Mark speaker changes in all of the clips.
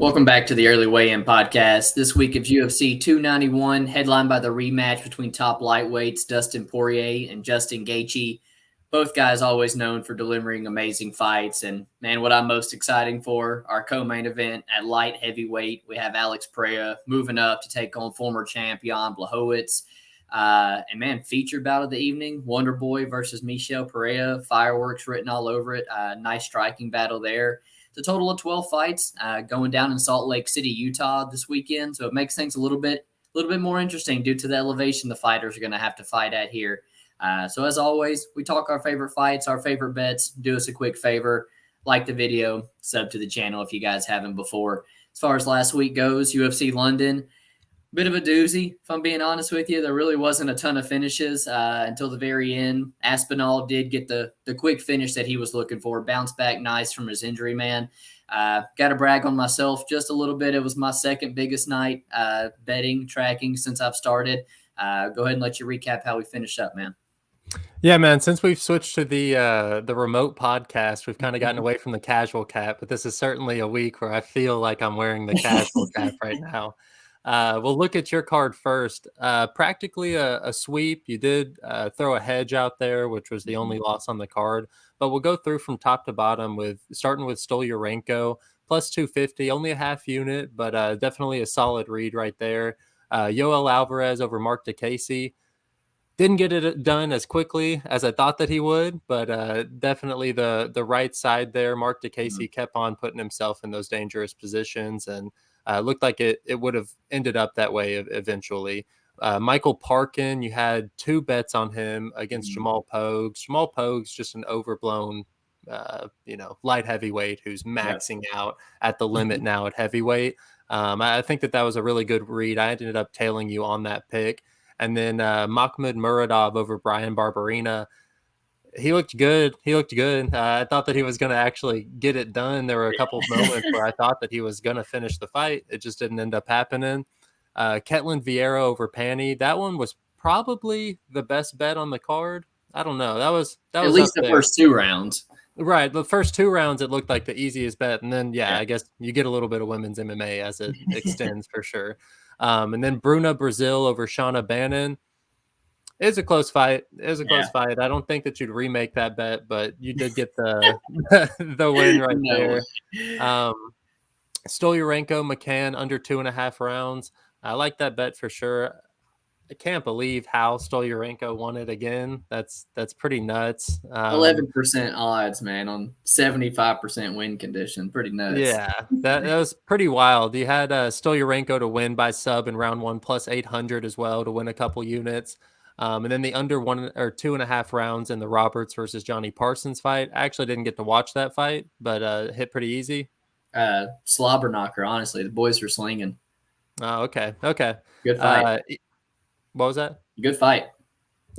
Speaker 1: Welcome back to the Early Weigh-In Podcast. This week of UFC 291, headlined by the rematch between top lightweights Dustin Poirier and Justin Gaethje. Both guys always known for delivering amazing fights. And, man, what I'm most excited for, our co-main event at light heavyweight, we have Alex Pereira moving up to take on former champion Blachowicz. And, man, featured bout of the evening, Wonder Boy versus Michel Pereira, fireworks written all over it. Nice striking battle there. It's a total of 12 fights going down in Salt Lake City, Utah this weekend. So it makes things a little bit more interesting due to the elevation the fighters are going to have to fight at here. So as always, we talk our favorite fights, our favorite bets. Do us a quick favor, like the video, sub to the channel if you guys haven't before. As far as last week goes, UFC London, bit of a doozy, if I'm being honest with you. There really wasn't a ton of finishes until the very end. Aspinall did get the quick finish that he was looking for. Bounced back nice from his injury, man. Got to brag on myself just a little bit. It was my second biggest night betting, tracking since I've started. Go ahead and let you recap how we finished up, man.
Speaker 2: Yeah, man, since we've switched to the remote podcast, we've kind of gotten away from the casual cap, but this is certainly a week where I feel like I'm wearing the casual cap right now. We'll look at your card first. Practically a sweep. You did throw a hedge out there, which was the only loss on the card. But we'll go through from top to bottom with starting with Stolyarenko, plus 250, only a half unit, but definitely a solid read right there. Yoel Alvarez over Mark DeCasey. Didn't get it done as quickly as I thought that he would, but definitely the right side there. Mark DeCasey kept on putting himself in those dangerous positions, and looked like it would have ended up that way eventually. Michael Parkin, you had two bets on him against Jamal Pogues. Jamal Pogues, just an overblown, light heavyweight who's maxing out at the limit now at heavyweight. I think that was a really good read. I ended up tailing you on that pick. And then Makhmud Muradov over Brian Barberena. He looked good. I thought that he was going to actually get it done. There were a couple of moments where I thought that he was going to finish the fight. It just didn't end up happening. Ketlin Vieira over Pani. That one was probably the best bet on the card. I don't know. That was
Speaker 1: at least the first two rounds.
Speaker 2: Right. The first two rounds, it looked like the easiest bet. And then, I guess you get a little bit of women's MMA as it extends for sure. And then Bruna Brazil over Shauna Bannon. It's a close fight. Fight. I don't think that you'd remake that bet, but you did get the the win right there. Stolyarenko, McCann under 2.5 rounds. I like that bet for sure. I can't believe how Stolyarenko won it again. That's pretty nuts.
Speaker 1: 11% odds, man, on 75% win condition. Pretty nuts.
Speaker 2: Yeah, that was pretty wild. You had Stolyarenko to win by sub in round one, plus 800 as well to win a couple units. And then the under 1 or 2.5 rounds in the Roberts versus Johnny Parsons fight. I actually didn't get to watch that fight, but hit pretty easy.
Speaker 1: Slobber knocker, honestly. The boys were slinging.
Speaker 2: Oh, okay.
Speaker 1: Good fight.
Speaker 2: What was that?
Speaker 1: Good fight.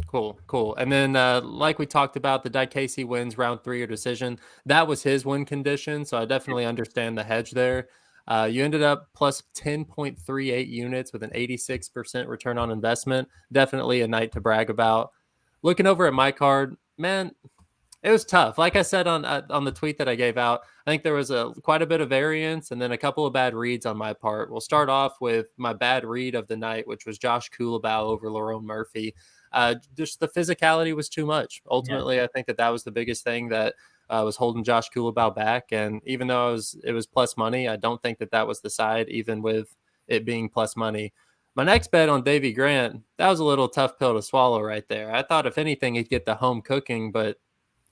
Speaker 2: Cool. And then, like we talked about, the DeCasey wins round 3 or decision. That was his win condition, so I definitely understand the hedge there. You ended up plus 10.38 units with an 86% return on investment. Definitely a night to brag about. Looking over at my card, man, it was tough. Like I said on the tweet that I gave out, I think there was quite a bit of variance and then a couple of bad reads on my part. We'll start off with my bad read of the night, which was Josh Kulabau over Lerone Murphy. Just the physicality was too much. Ultimately, I think that was the biggest thing that was holding Josh Kulabau back. And even though it was plus money, I don't think that was the side, even with it being plus money. My next bet on Davey Grant, that was a little tough pill to swallow right there. I thought if anything, he'd get the home cooking, but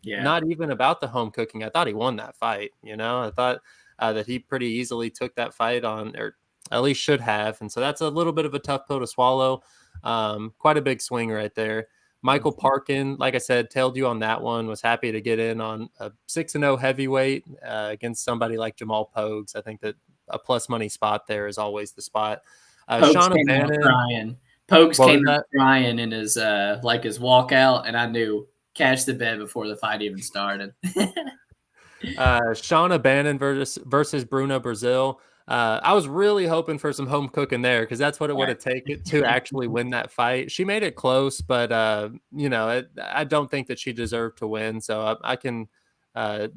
Speaker 2: not even about the home cooking. I thought he won that fight. I thought that he pretty easily took that fight on, or at least should have. And so that's a little bit of a tough pill to swallow. Quite a big swing right there. Michael Parkin, like I said, tailed you on that one. Was happy to get in on a 6-0 heavyweight against somebody like Jamal Pogues. I think that a plus money spot there is always the spot.
Speaker 1: Shauna Bannon. Pogues came out crying in his his walkout, and I knew cash the bet before the fight even started.
Speaker 2: Shauna Bannon versus Bruna Brazil. I was really hoping for some home cooking there because that's what it would have taken to actually win that fight. She made it close, but I don't think that she deserved to win. So I can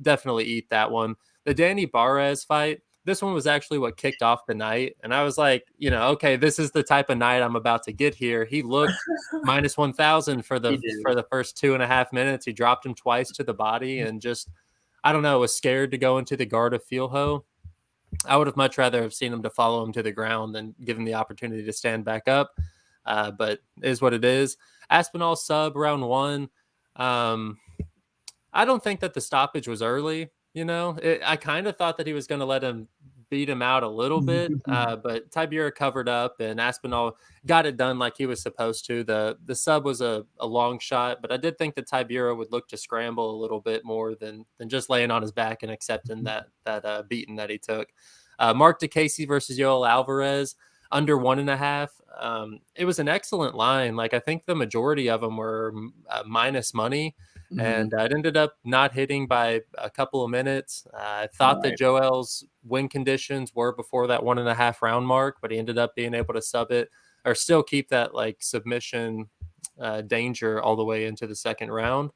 Speaker 2: definitely eat that one. The Danny Barres fight, this one was actually what kicked off the night. And I was like, okay, this is the type of night I'm about to get here. He looked minus 1,000 for the first 2.5 minutes. He dropped him twice to the body and just, I don't know, was scared to go into the guard of Fielho. I would have much rather have seen him to follow him to the ground than give him the opportunity to stand back up. But it is what it is. Aspinall sub round 1. I don't think that the stoppage was early. I kind of thought that he was going to let him beat him out a little bit, but Tibera covered up and Aspinall got it done like he was supposed to. The sub was a long shot, but I did think that Tibera would look to scramble a little bit more than just laying on his back and accepting that beating that he took. Mark DeCasey versus Yoel Alvarez, under 1.5. It was an excellent line. Like, I think the majority of them were minus money. And it ended up not hitting by a couple of minutes. I thought that Joel's win conditions were before that 1.5 round mark, but he ended up being able to sub it or still keep that like submission danger all the way into the second round.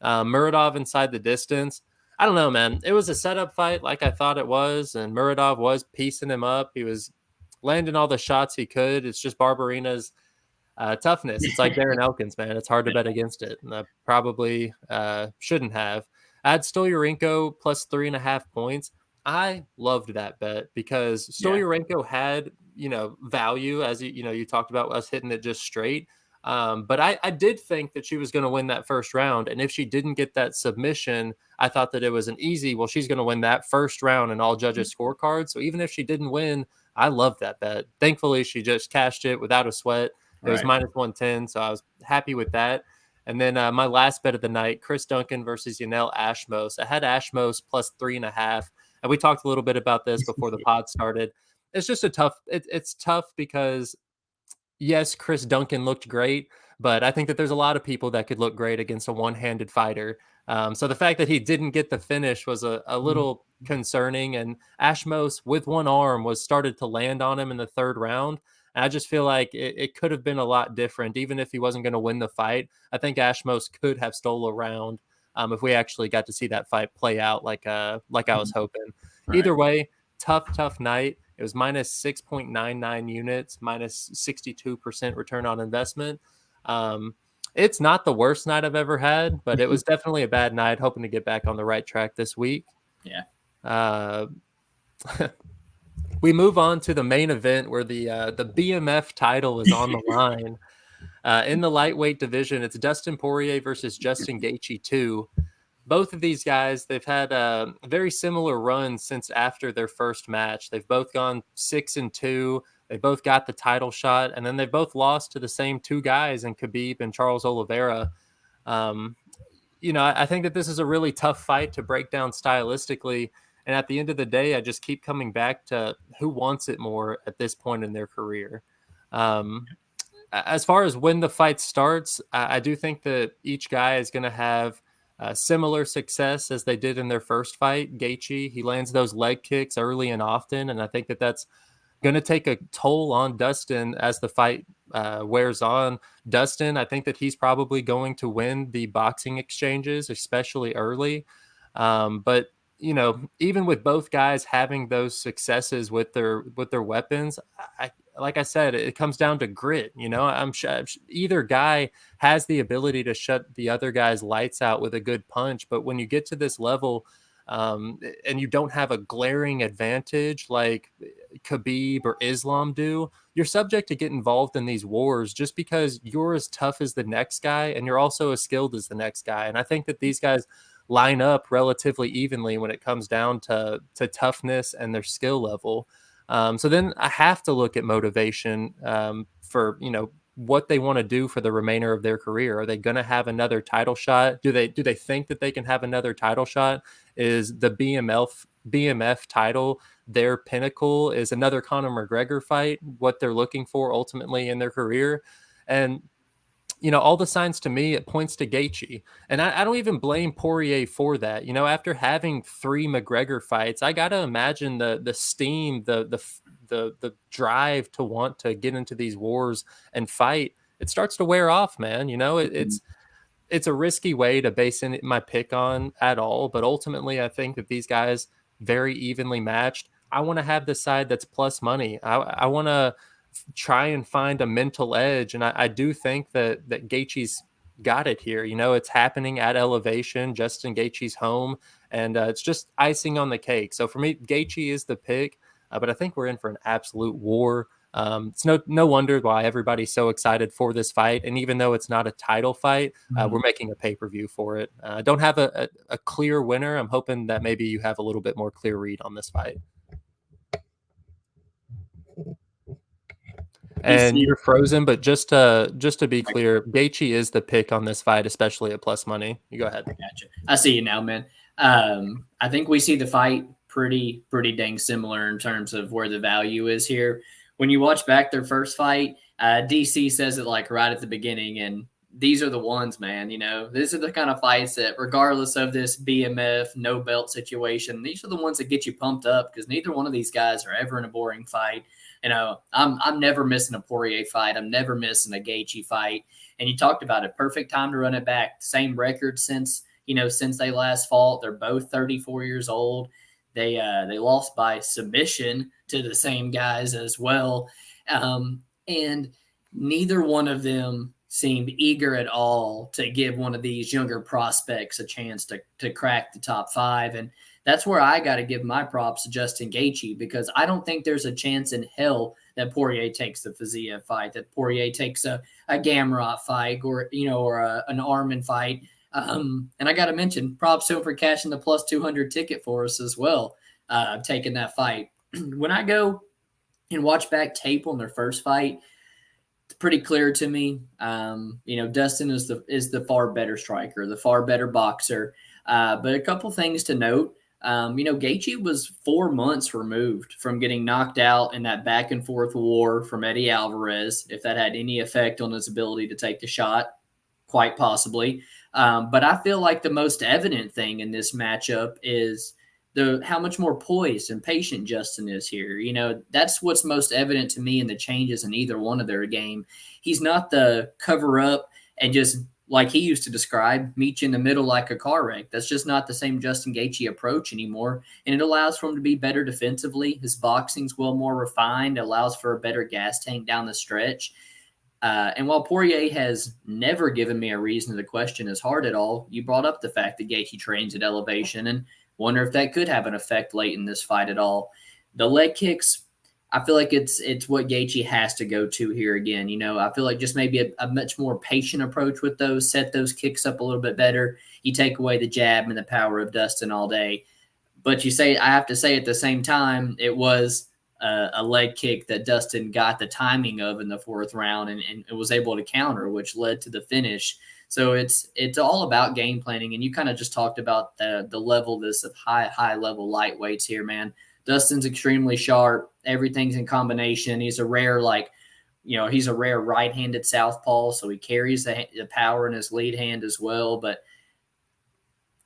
Speaker 2: Muradov inside the distance. I don't know, man. It was a setup fight like I thought it was, and Muradov was piecing him up. He was landing all the shots he could. It's just Barberina's toughness. It's like Darren Elkins, man. It's hard to bet against it. And I probably shouldn't have. I had Stoliarenko plus 3.5 points. I loved that bet because Stoliarenko had, value, as you talked about us hitting it just straight. But I did think that she was going to win that first round. And if she didn't get that submission, I thought that it was an easy, well, she's going to win that first round and all judges scorecards. So even if she didn't win, I loved that bet. Thankfully, she just cashed it without a sweat. It was minus 110, so I was happy with that. And then my last bet of the night, Chris Duncan versus Yanel Ashmos. I had Ashmos plus 3.5, and we talked a little bit about this before the pod started. It's just it's tough because, yes, Chris Duncan looked great, but I think that there's a lot of people that could look great against a one-handed fighter. So the fact that he didn't get the finish was a little concerning, and Ashmos with one arm started to land on him in the third round. I just feel like it could have been a lot different. Even if he wasn't going to win the fight, I think Ashmos could have stole a round if we actually got to see that fight play out like I was hoping. Either way, tough night. It was minus 6.99 units, minus 62% return on investment. It's not the worst night I've ever had, but it was definitely a bad night. Hoping to get back on the right track this week.
Speaker 1: Yeah.
Speaker 2: We move on to the main event where the BMF title is on the line. In the lightweight division, it's Dustin Poirier versus Justin Gaethje 2. Both of these guys, they've had a very similar run since after their first match. They've both gone 6-2. They both got the title shot, and then they both lost to the same two guys in Khabib and Charles Oliveira. I think that this is a really tough fight to break down stylistically. And at the end of the day, I just keep coming back to who wants it more at this point in their career. As far as when the fight starts, I do think that each guy is going to have similar success as they did in their first fight. Gaethje, he lands those leg kicks early and often, and I think that that's going to take a toll on Dustin as the fight wears on. Dustin, I think that he's probably going to win the boxing exchanges, especially early. But even with both guys having those successes with their weapons, like I said, it comes down to grit. I'm sure either guy has the ability to shut the other guy's lights out with a good punch. But when you get to this level, and you don't have a glaring advantage like Khabib or Islam do, you're subject to get involved in these wars just because you're as tough as the next guy and you're also as skilled as the next guy. And I think that these guys line up relatively evenly when it comes down to toughness and their skill level. So then I have to look at motivation for, what they want to do for the remainder of their career. Are they going to have another title shot? Do they think that they can have another title shot? Is the BMF title their pinnacle? Is another Conor McGregor fight what they're looking for ultimately in their career? And all the signs to me, it points to Gaethje. And I don't even blame Poirier for that. After having 3 McGregor fights, I got to imagine the steam, the drive to want to get into these wars and fight. It starts to wear off, man. It's a risky way to base my pick on at all. But ultimately, I think that these guys very evenly matched. I want to have the side that's plus money. I want to try and find a mental edge, and I do think that Gaethje's got it here. It's happening at elevation, Justin Gaethje's home, and it's just icing on the cake. So for me, Gaethje is the pick, but I think we're in for an absolute war. It's no wonder why everybody's so excited for this fight. And even though it's not a title fight, we're making a pay-per-view for it. I don't have a clear winner. I'm hoping that maybe you have a little bit more clear read on this fight. And you're frozen, but just to be clear, Gaethje is the pick on this fight, especially at plus money. You go ahead.
Speaker 1: Gotcha. I see you now, man. I think we see the fight pretty dang similar in terms of where the value is here. When you watch back their first fight, DC says it like right at the beginning, and these are the ones, man. These are the kind of fights that, regardless of this BMF no belt situation, these are the ones that get you pumped up because neither one of these guys are ever in a boring fight. I'm never missing a Poirier fight. I'm never missing a Gaethje fight. And you talked about it. Perfect time to run it back. Same record since they last fought. They're both 34 years old. They lost by submission to the same guys as well. And neither one of them seemed eager at all to give one of these younger prospects a chance to crack the top 5. And that's where I got to give my props to Justin Gaethje, because I don't think there's a chance in hell that Poirier takes the Fiziev fight, that Poirier takes a Gamrot fight, or an Armin fight. And I got to mention, props to him for cashing the plus 200 ticket for us as well, taking that fight. When I go and watch back tape on their first fight, it's pretty clear to me. Dustin is the far better striker, the far better boxer. But a couple things to note. Gaethje was 4 months removed from getting knocked out in that back and forth war from Eddie Alvarez. If that had any effect on his ability to take the shot, quite possibly. But I feel like the most evident thing in this matchup is how much more poised and patient Justin is here. That's what's most evident to me in the changes in either one of their game. He's not the cover up and just, like he used to describe, meet you in the middle like a car wreck. That's just not the same Justin Gaethje approach anymore. And it allows for him to be better defensively. His boxing's well more refined, allows for a better gas tank down the stretch. And while Poirier has never given me a reason to question his heart at all, you brought up the fact that Gaethje trains at elevation, and wonder if that could have an effect late in this fight at all. The leg kicks, I feel like it's what Gaethje has to go to here again. I feel like just maybe a much more patient approach with those, set those kicks up a little bit better. You take away the jab and the power of Dustin all day. But I have to say at the same time, it was a leg kick that Dustin got the timing of in the 4th round and it was able to counter, which led to the finish. So it's all about game planning. And you kind of just talked about the level of high level lightweights here, man. Dustin's extremely sharp. Everything's in combination. He's a rare, he's a rare right-handed southpaw, so he carries the power in his lead hand as well. But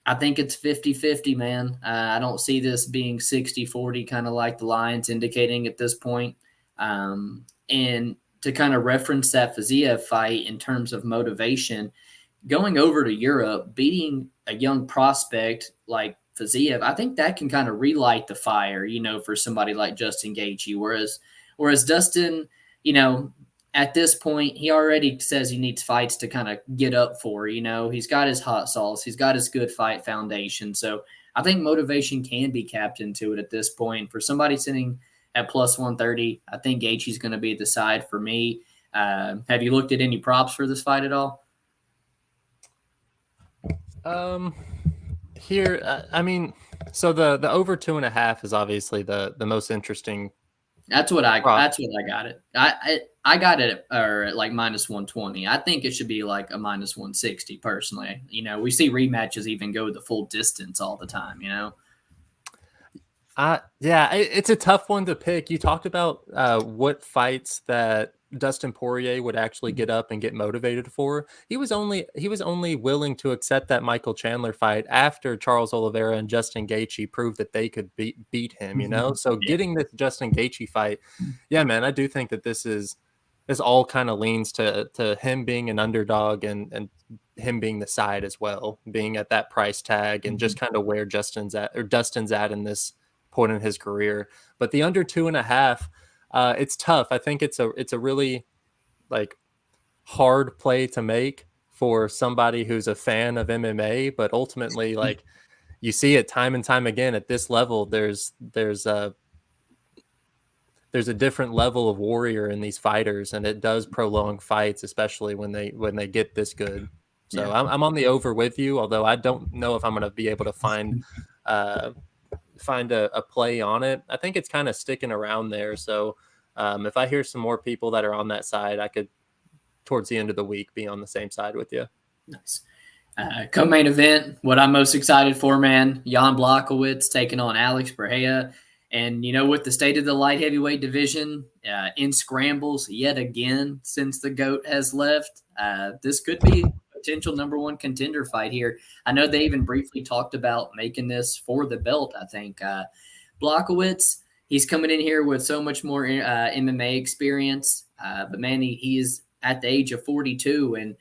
Speaker 1: I think it's 50-50, man. I don't see this being 60-40, kind of like the Lions indicating at this point. And to kind of reference that Fiziev fight in terms of motivation, going over to Europe, beating a young prospect like Fiziev, I think that can kind of relight the fire, for somebody like Justin Gaethje. Whereas Dustin, at this point, he already says he needs fights to kind of get up for. He's got his hot sauce, he's got his good fight foundation. So I think motivation can be capped into it at this point. For somebody sitting at plus 130, I think Gaethje's going to be the side for me. Have you looked at any props for this fight at all?
Speaker 2: So the over 2.5 is obviously the most interesting.
Speaker 1: That's what I got it. I got it at like minus 120. I think it should be like a minus 160 personally. We see rematches even go the full distance all the time,
Speaker 2: Yeah, it's a tough one to pick. You talked about what fights that Dustin Poirier would actually get up and get motivated for. He was only willing to accept that Michael Chandler fight after Charles Oliveira and Justin Gaethje proved that they could beat him, So getting this Justin Gaethje fight, yeah, man, I do think that this all kind of leans to him being an underdog and him being the side as well, being at that price tag and just kind of where Dustin's at in this point in his career. But the under 2.5, it's tough. I think it's a really like hard play to make for somebody who's a fan of MMA, but ultimately, like, you see it time and time again at this level. There's a different level of warrior in these fighters, and it does prolong fights, especially when they get this good. So
Speaker 1: Yeah.
Speaker 2: I'm on the over with you, although I don't know if I'm going to be able to uh, find a play on it. I think it's kind of sticking around there. So if I hear some more people that are on that side, I could, towards the end of the week, be on the same side with you.
Speaker 1: Nice. Co-main event, what I'm most excited for, man, Jan Blachowicz taking on Alex Pereira. And, with the state of the light heavyweight division in scrambles yet again since the GOAT has left, this could be a potential number one contender fight here. I know they even briefly talked about making this for the belt, I think. Blachowicz, he's coming in here with so much more MMA experience. But, man, he is at the age of 42, and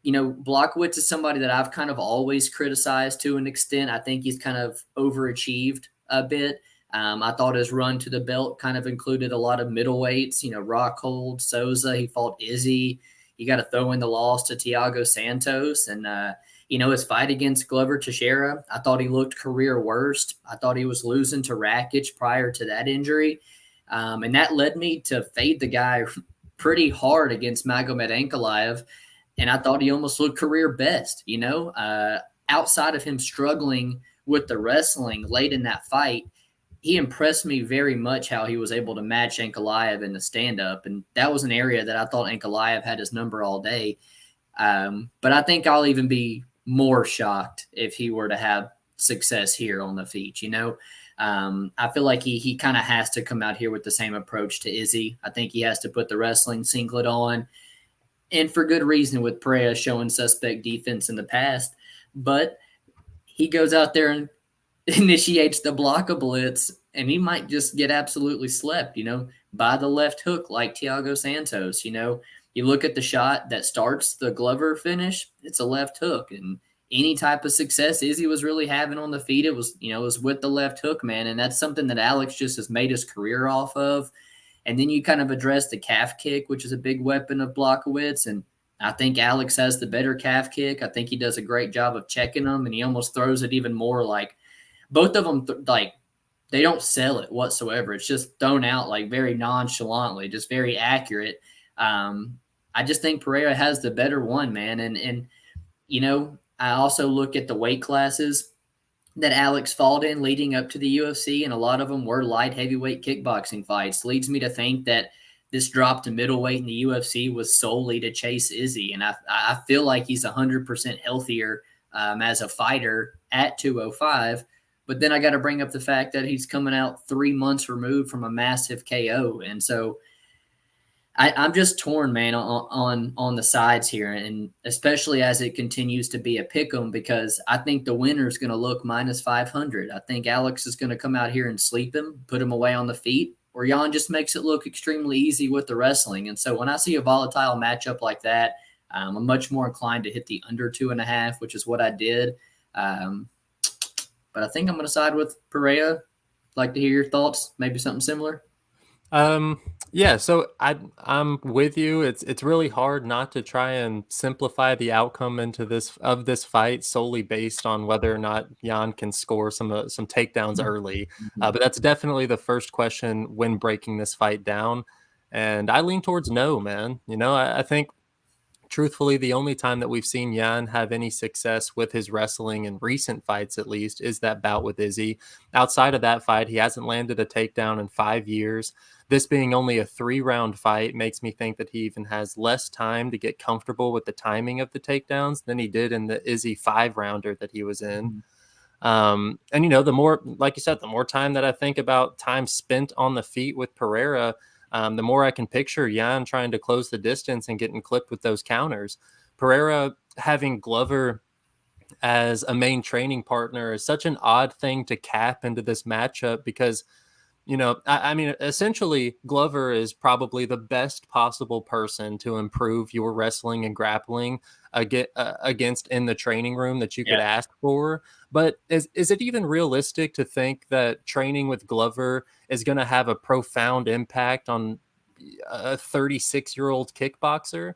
Speaker 1: Blachowicz is somebody that I've kind of always criticized to an extent. I think he's kind of overachieved a bit. I thought his run to the belt kind of included a lot of middleweights, Rockhold, Souza. He fought Izzy. You got to throw in the loss to Thiago Santos. And, his fight against Glover Teixeira, I thought he looked career worst. I thought he was losing to Rakic prior to that injury. And that led me to fade the guy pretty hard against Magomed Ankalaev. And I thought he almost looked career best, outside of him struggling with the wrestling late in that fight. He impressed me very much how he was able to match Ankalaev in the stand-up. And that was an area that I thought Ankalaev had his number all day. But I think I'll even be more shocked if he were to have success here on the feet, I feel like he kind of has to come out here with the same approach to Izzy. I think he has to put the wrestling singlet on. And for good reason, with Pereira showing suspect defense in the past. But he goes out there and initiates the Blachowicz, and he might just get absolutely slept, by the left hook like Thiago Santos. You look at the shot that starts the Glover finish, it's a left hook. And any type of success Izzy was really having on the feet, it was with the left hook, man. And that's something that Alex just has made his career off of. And then you kind of address the calf kick, which is a big weapon of Blachowicz. And I think Alex has the better calf kick. I think he does a great job of checking them, and he almost throws it even more like both of them, they don't sell it whatsoever. It's just thrown out like very nonchalantly, just very accurate. I just think Pereira has the better one, man. And I also look at the weight classes that Alex fought in leading up to the UFC, and a lot of them were light heavyweight kickboxing fights. Leads me to think that this drop to middleweight in the UFC was solely to chase Izzy, and I feel like he's 100% healthier as a fighter at 205. But then I got to bring up the fact that he's coming out 3 months removed from a massive KO, and so I'm just torn, man, on the sides here, and especially as it continues to be a pick'em, because I think the winner is going to look minus 500. I think Alex is going to come out here and sleep him, put him away on the feet, or Jan just makes it look extremely easy with the wrestling. And so when I see a volatile matchup like that, I'm much more inclined to hit the under 2.5, which is what I did. But I think I'm going to side with Pereira. Like to hear your thoughts, maybe something similar.
Speaker 2: Yeah, so I'm with you. It's really hard not to try and simplify the outcome into this fight solely based on whether or not Jan can score some takedowns early. But that's definitely the first question when breaking this fight down. And I lean towards no, man. I think truthfully, the only time that we've seen Jan have any success with his wrestling in recent fights, at least, is that bout with Izzy. Outside of that fight, he hasn't landed a takedown in 5 years. This being only a 3-round fight makes me think that he even has less time to get comfortable with the timing of the takedowns than he did in the Izzy 5-rounder that he was in. And, the more, like you said, the more time that I think about time spent on the feet with Pereira, the more I can picture Jan trying to close the distance and getting clipped with those counters. Pereira having Glover as a main training partner is such an odd thing to cap into this matchup, because I mean, essentially, Glover is probably the best possible person to improve your wrestling and grappling against in the training room that you could
Speaker 1: Yeah.
Speaker 2: ask for. But is it even realistic to think that training with Glover is going to have a profound impact on a 36-year-old kickboxer?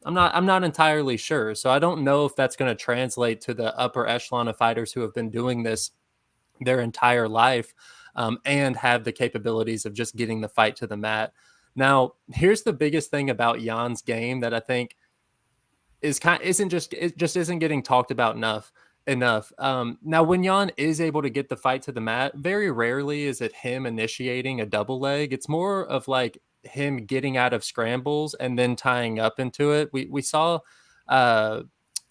Speaker 2: I'm not entirely sure. So I don't know if that's going to translate to the upper echelon of fighters who have been doing this their entire life, and have the capabilities of just getting the fight to the mat. Now, here's the biggest thing about Jan's game that I think isn't getting talked about enough. Now, when Jan is able to get the fight to the mat, very rarely is it him initiating a double leg. It's more of like him getting out of scrambles and then tying up into it. Uh,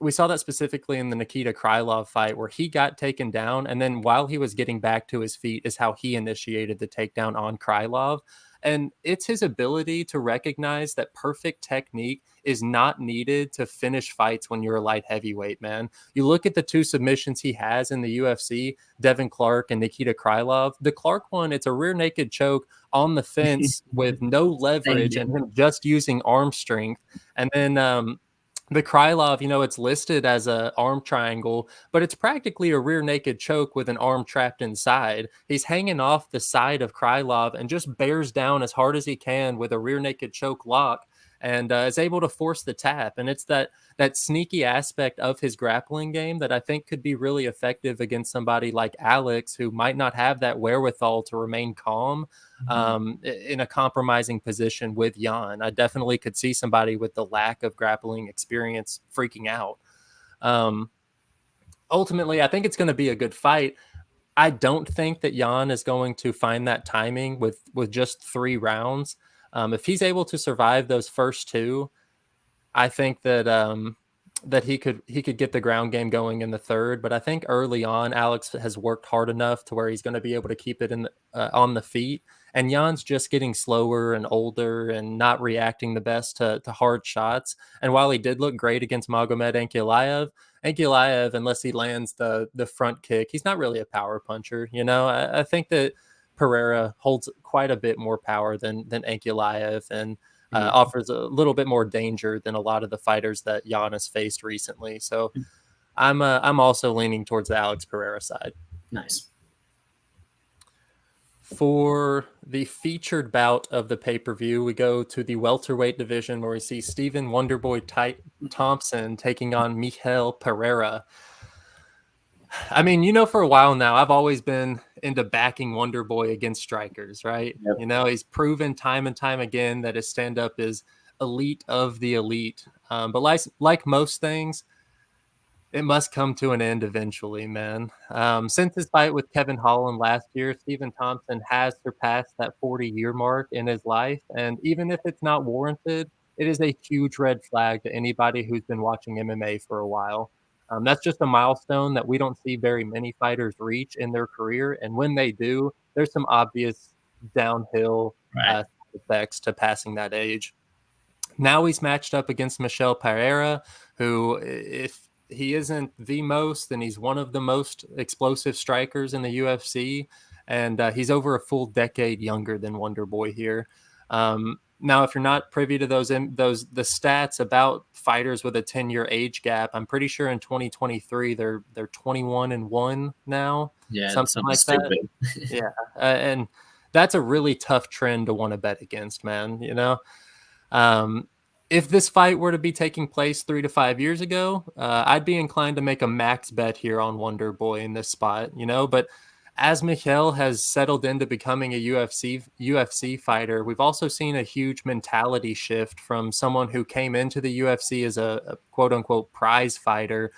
Speaker 2: we saw that specifically in the Nikita Krylov fight where he got taken down, and then while he was getting back to his feet is how he initiated the takedown on Krylov. And it's his ability to recognize that perfect technique is not needed to finish fights when you're a light heavyweight, man. You look at the two submissions he has in the UFC, Devin Clark and Nikita Krylov. The Clark one, it's a rear naked choke on the fence with no leverage and him just using arm strength. And then the Krylov, it's listed as a arm triangle, but it's practically a rear naked choke with an arm trapped inside. He's hanging off the side of Krylov and just bears down as hard as he can with a rear naked choke lock, and is able to force the tap. And it's that sneaky aspect of his grappling game that I think could be really effective against somebody like Alex, who might not have that wherewithal to remain calm in a compromising position with Jan. I definitely could see somebody with the lack of grappling experience freaking out. Ultimately, I think it's going to be a good fight. I don't think that Jan is going to find that timing with just 3 rounds. If he's able to survive those first two, I think that he could get the ground game going in the third. But I think early on, Alex has worked hard enough to where he's going to be able to keep it on the feet. And Jan's just getting slower and older and not reacting the best to hard shots. And while he did look great against Magomed Ankalaev, unless he lands the front kick, he's not really a power puncher. I think that Pereira holds quite a bit more power than Ankalaev, and offers a little bit more danger than a lot of the fighters that Jan has faced recently. So I'm also leaning towards the Alex Pereira side.
Speaker 1: Nice.
Speaker 2: For the featured bout of the pay-per-view, we go to the welterweight division where we see Stephen Wonderboy Thompson taking on Michel Pereira. I mean, for a while now, I've always been into backing Wonderboy against strikers, right?
Speaker 1: Yep.
Speaker 2: He's proven time and time again that his stand-up is elite of the elite. But like most things, it must come to an end eventually, man. Since his fight with Kevin Holland last year, Stephen Thompson has surpassed that 40-year mark in his life. And even if it's not warranted, it is a huge red flag to anybody who's been watching MMA for a while. That's just a milestone that we don't see very many fighters reach in their career. And when they do, there's some obvious downhill effects to passing that age. Now he's matched up against Michel Pereira, who, if he isn't the most, then he's one of the most explosive strikers in the UFC. And he's over a full decade younger than Wonderboy here. Now, if you're not privy to the stats about fighters with a 10-year age gap, I'm pretty sure in 2023 they're 21-1 now, something like
Speaker 1: stupid.
Speaker 2: that. Yeah, and that's a really tough trend to want to bet against, man. If this fight were to be taking place 3 to 5 years ago, I'd be inclined to make a max bet here on Wonderboy in this spot, But as Michel has settled into becoming a UFC fighter, we've also seen a huge mentality shift from someone who came into the UFC as a quote unquote prize fighter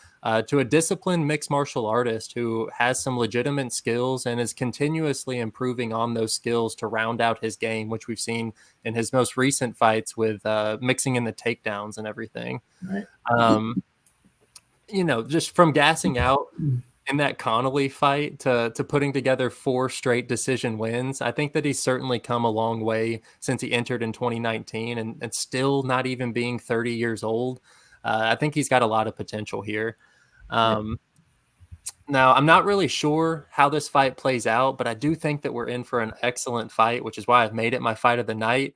Speaker 2: to a disciplined mixed martial artist who has some legitimate skills and is continuously improving on those skills to round out his game, which we've seen in his most recent fights with mixing in the takedowns and everything.
Speaker 1: Right.
Speaker 2: Just from gassing out in that Connolly fight to putting together 4 straight decision wins, I think that he's certainly come a long way since he entered in 2019 and still not even being 30 years old. I think he's got a lot of potential here. Now, I'm not really sure how this fight plays out, but I do think that we're in for an excellent fight, which is why I've made it my fight of the night.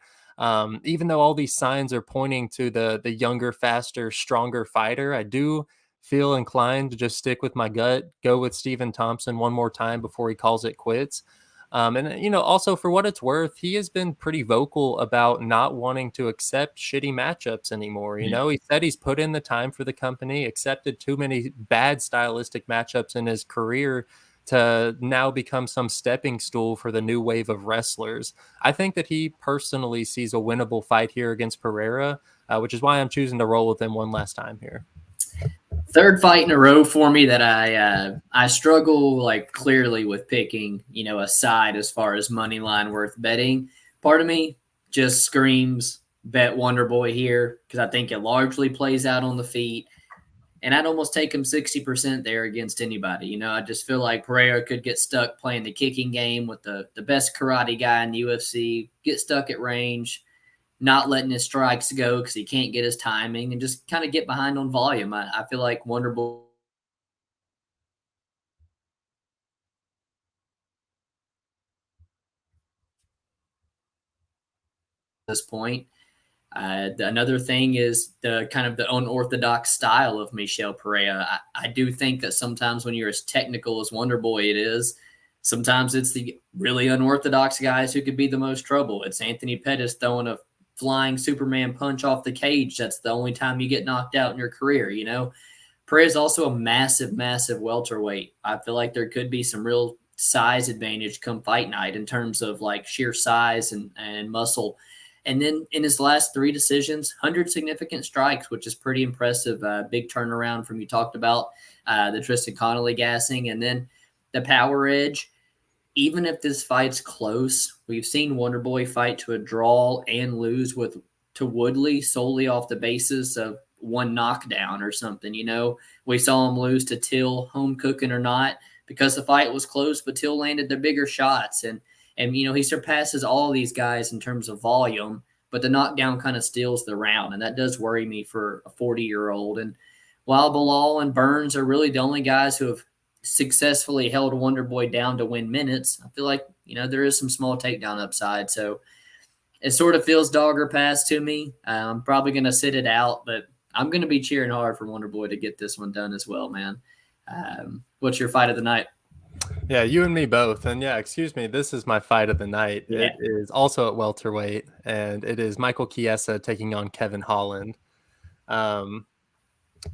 Speaker 2: Even though all these signs are pointing to the younger, faster, stronger fighter, I do feel inclined to just stick with my gut, go with Stephen Thompson one more time before he calls it quits. And also for what it's worth, he has been pretty vocal about not wanting to accept shitty matchups anymore. He said he's put in the time for the company, accepted too many bad stylistic matchups in his career to now become some stepping stool for the new wave of wrestlers. I think that he personally sees a winnable fight here against Pereira, which is why I'm choosing to roll with him one last time here.
Speaker 1: Third fight in a row for me that I struggle like clearly with picking, a side as far as money line worth betting. Part of me just screams bet Wonder Boy here because I think it largely plays out on the feet. And I'd almost take him 60% there against anybody. I just feel like Pereira could get stuck playing the kicking game with the best karate guy in the UFC, get stuck at range, not letting his strikes go because he can't get his timing, and just kind of get behind on volume. I feel like Wonder Boy at this point. Another thing is the kind of the unorthodox style of Michel Pereira. I do think that sometimes when you're as technical as Wonder Boy it is, sometimes it's the really unorthodox guys who could be the most trouble. It's Anthony Pettis throwing a flying Superman punch off the cage. That's the only time you get knocked out in your career. Pereira is also a massive, massive welterweight. I feel like there could be some real size advantage come fight night in terms of like sheer size and muscle. And then in his last three decisions, 100 significant strikes, which is pretty impressive. Big turnaround from you talked about the Tristan Connolly gassing. And then the power edge. Even if this fight's close, we've seen Wonder Boy fight to a draw and lose to Woodley solely off the basis of one knockdown or something. We saw him lose to Till, home cooking or not, because the fight was close, but Till landed the bigger shots. And he surpasses all these guys in terms of volume, but the knockdown kind of steals the round. And that does worry me for a 40-year-old. And while Bilal and Burns are really the only guys who have successfully held Wonder Boy down to win minutes, I feel like, there is some small takedown upside. So it sort of feels dog or pass to me. I'm probably going to sit it out, but I'm going to be cheering hard for Wonder Boy to get this one done as well, man. What's your fight of the night?
Speaker 2: Yeah, you and me both. And yeah, excuse me, this is my fight of the night.
Speaker 1: Yeah.
Speaker 2: It is also at welterweight, and it is Michael Chiesa taking on Kevin Holland.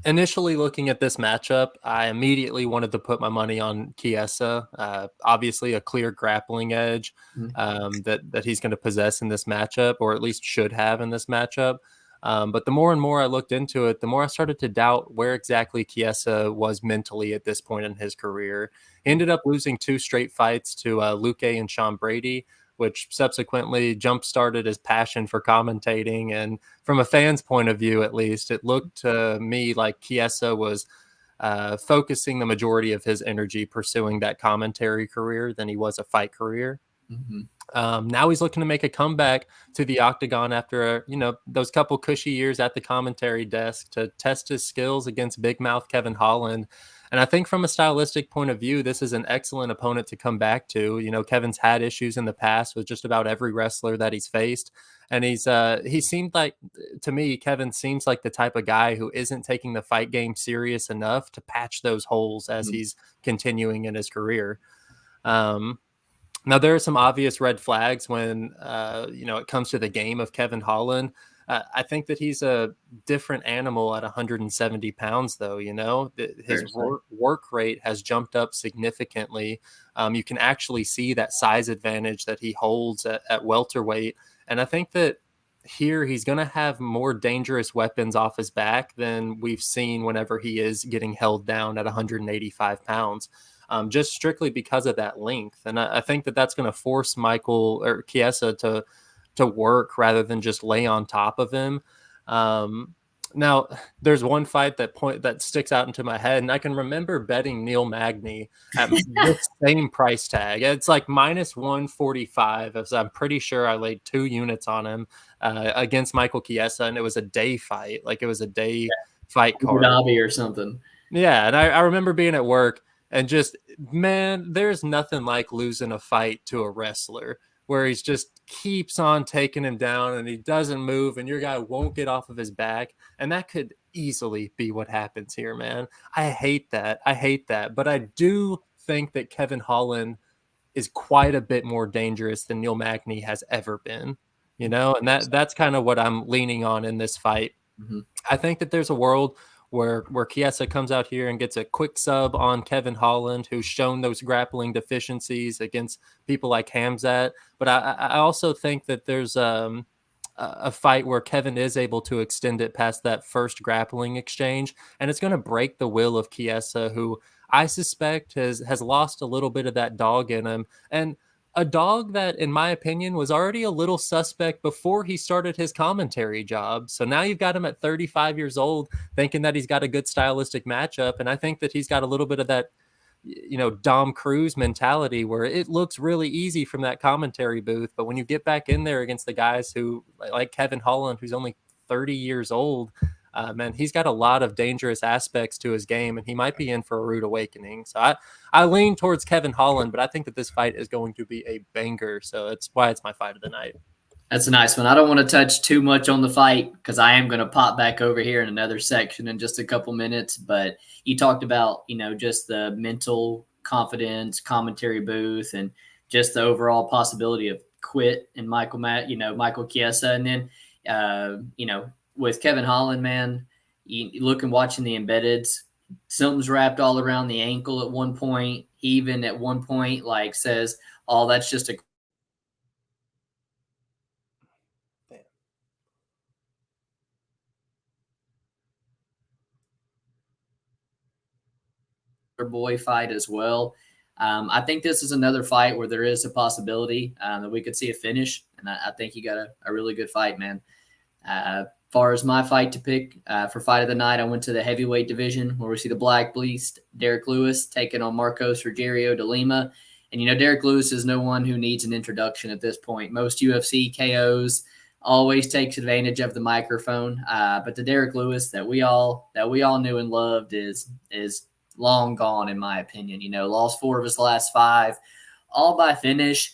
Speaker 2: Initially looking at this matchup, I immediately wanted to put my money on Chiesa. Obviously, a clear grappling edge that he's going to possess in this matchup, or at least should have in this matchup. But the more and more I looked into it, the more I started to doubt where exactly Chiesa was mentally at this point in his career. He ended up losing 2 straight fights to Luque and Sean Brady, which subsequently jump-started his passion for commentating. And from a fan's point of view, at least, it looked to me like Chiesa was focusing the majority of his energy pursuing that commentary career than he was a fight career.
Speaker 1: Mm-hmm.
Speaker 2: Now he's looking to make a comeback to the octagon after, those couple cushy years at the commentary desk to test his skills against big mouth Kevin Holland. And I think from a stylistic point of view, this is an excellent opponent to come back to. Kevin's had issues in the past with just about every wrestler that he's faced. And he seemed like, to me, Kevin seems like the type of guy who isn't taking the fight game serious enough to patch those holes as he's continuing in his career. Now, there are some obvious red flags when, it comes to the game of Kevin Holland. I think that he's a different animal at 170 pounds, though. His work rate has jumped up significantly. You can actually see that size advantage that he holds at welterweight. And I think that here he's going to have more dangerous weapons off his back than we've seen whenever he is getting held down at 185 pounds. Just strictly because of that length. And I think that that's going to force Michael or Chiesa to work rather than just lay on top of him. Now, there's one fight that sticks out into my head, and I can remember betting Neil Magny at this same price tag. It's like minus 145, as I'm pretty sure I laid 2 units on him against Michael Chiesa, and it was a day fight. Like, it was a day fight card.
Speaker 1: Abu Dhabi or something.
Speaker 2: Yeah, and I remember being at work, And just, man, there's nothing like losing a fight to a wrestler where he's just keeps on taking him down and he doesn't move and your guy won't get off of his back. And that could easily be what happens here, man. I hate that. I hate that. But I do think that Kevin Holland is quite a bit more dangerous than Neil Magny has ever been, and that's kind of what I'm leaning on in this fight.
Speaker 1: Mm-hmm.
Speaker 2: I think that there's a world where Chiesa comes out here and gets a quick sub on Kevin Holland, who's shown those grappling deficiencies against people like Hamzat. But I also think that there's a fight where Kevin is able to extend it past that first grappling exchange, and it's going to break the will of Chiesa, who I suspect has lost a little bit of that dog in him. And a dog that, in my opinion, was already a little suspect before he started his commentary job. So now you've got him at 35 years old thinking that he's got a good stylistic matchup. And I think that he's got a little bit of that, Dom Cruz mentality where it looks really easy from that commentary booth. But when you get back in there against the guys who, like Kevin Holland, who's only 30 years old, man, he's got a lot of dangerous aspects to his game, and he might be in for a rude awakening. So I lean towards Kevin Holland, but I think that this fight is going to be a banger. So that's why it's my fight of the night.
Speaker 1: That's a nice one. I don't want to touch too much on the fight because I am going to pop back over here in another section in just a couple minutes. But you talked about, just the mental confidence, commentary booth, and just the overall possibility of quit in Michael Chiesa. And then, with Kevin Holland, man, you look and watching the embeddeds, something's wrapped all around the ankle at one point. He even at one point says, "Oh, that's just a boy fight as well." I think this is another fight where there is a possibility that we could see a finish, and I think you got a really good fight, man. Far as my fight to pick for fight of the night, I went to the heavyweight division where we see the Black Beast, Derrick Lewis, taking on Marcos Rogerio de Lima. And, Derrick Lewis is no one who needs an introduction at this point. Most UFC KOs always takes advantage of the microphone. But the Derrick Lewis that we all knew and loved is long gone, in my opinion. Lost 4 of his last 5, all by finish.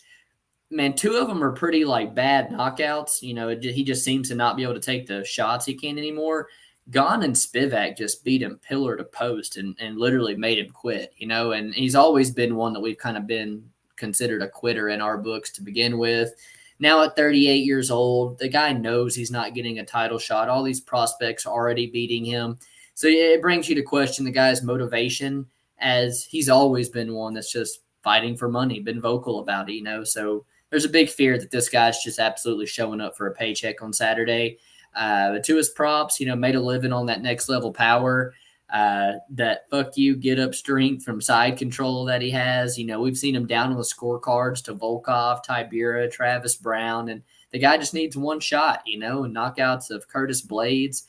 Speaker 1: Man, 2 of them are pretty bad knockouts. He just seems to not be able to take the shots he can anymore. Gon and Spivak just beat him pillar to post and literally made him quit, and he's always been one that we've kind of been considered a quitter in our books to begin with. Now at 38 years old, the guy knows he's not getting a title shot. All these prospects are already beating him. So it brings you to question the guy's motivation, as he's always been one that's just fighting for money, been vocal about it, so there's a big fear that this guy's just absolutely showing up for a paycheck on Saturday. But to his props, made a living on that next level power, that fuck you, get up strength from side control that he has. We've seen him down on the scorecards to Volkov, Tybura, Travis Brown, and the guy just needs one shot, and knockouts of Curtis Blades.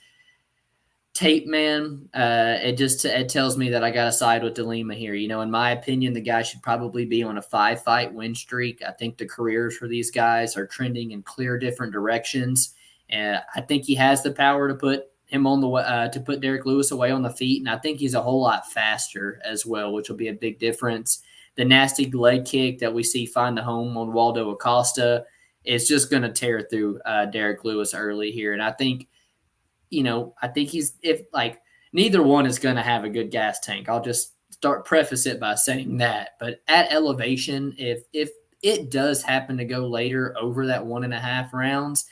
Speaker 1: Tape, man, it tells me that I got to side with de Lima here. In my opinion, the guy should probably be on a 5-fight win streak. I think the careers for these guys are trending in clear different directions, and I think he has the power to put him on the to put Derrick Lewis away on the feet, and I think he's a whole lot faster as well, which will be a big difference. The nasty leg kick that we see find the home on Waldo Acosta is just going to tear through Derrick Lewis early here, and I think neither one is going to have a good gas tank. I'll just preface it by saying that. But at elevation, if it does happen to go later over that 1.5 rounds,